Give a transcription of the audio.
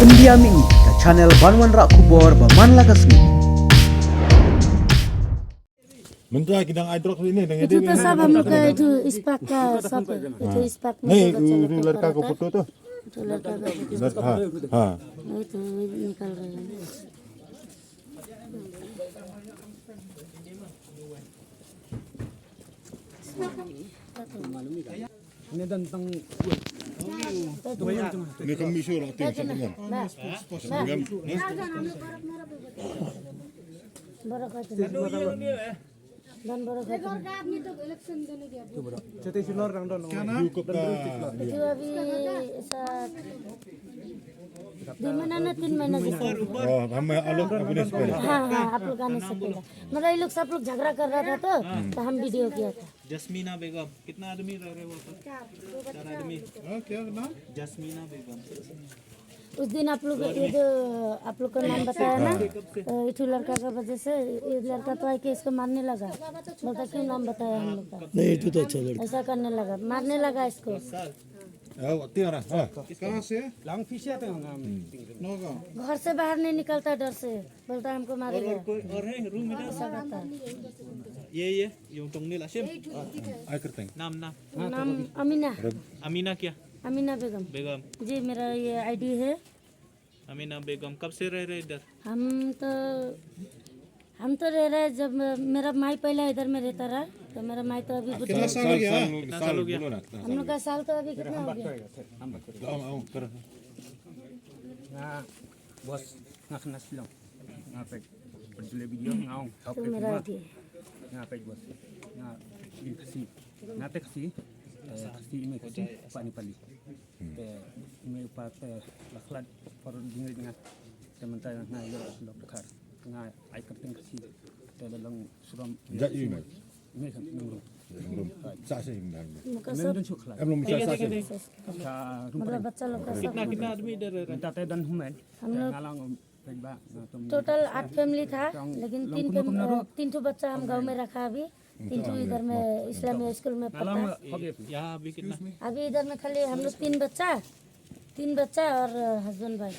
India mi ka channel Banwan Rak Kubor Baman Lagasmi. Mentua kidang hydrox ini dengan itu तो सब हम लोग का itu ispak का सब है itu ispak में नहीं जो बच्चा लोग का लड़का को पढ़ाता है, फोटो तो तो लड़का का हाँ हाँ वही तो निकल रहे हैं ini kami suruh tim sebenarnya बड़ा खाते हैं dan बड़ा खाते हैं cukup itu अभी ऐसा 2 महीना ना 3 महीना जैसा oh हम अलग अपने से हाँ हाँ आप लोग आने से पहले मतलब ये लोग सब लोग झगड़ा कर रहा था तो हम वीडियो किया था जस्मीना बेगम कितना आदमी रह रहे वो पर 4 आदमी क्या नाम जस्मीना बेगम उस दिन आप लोग ये जो आप लोग का नाम बताया ना इठू लड़का का वजह से ये लड़का तो आके इसको मारने लगा बोलता क्यों नाम बताया हम लोग का नहीं इठू तो अच्छा लड़का ऐसा करने लगा मारने लगा इसको tiara कहाँ से घर से बाहर नहीं निकलता डर से बोलता हमको मारेगा कोई और है रूम में ऐसा करता है ये yung tong nila sim ay kerteng नाम नाम अमीना अमीना क्या अमीना बेगम बेगम जी मेरा ये आईडी है अमीना बेगम कब से रह रहे इधर हम तो रह रहे जब मेरा माई पहले इधर में रहता रहा तो मेरा माई तो अभी कितना साल हो गया साल हो गया हम लोग का साल तो अभी कितना हो गया bos nak silang ngapek penjual video ngaung तो मेरा आईडी है ngapek bos kasi nate kasi ini kasi pani pali ini upat laklat for dinner dengan sementara ngayo lok dekar ngai ai kerting kasi dalam suram jak ini ini kan nunggu sa se himdan मुका men सब dun chukla em lom sa se मतलब बच्चा लोग का सब कितना आदमी इधर रह रहे tate dan humen हम लोग ngalang pegba टोटल 8 फैमिली था लेकिन 3 ठो बच्चा हम गांव में रखा अभी 3 ठो इधर में इस्लामी स्कूल में पढ़ता है यहाँ अभी कितना अभी इधर में खाली हम लोग 3 बच्चा और हस्बैंड भाई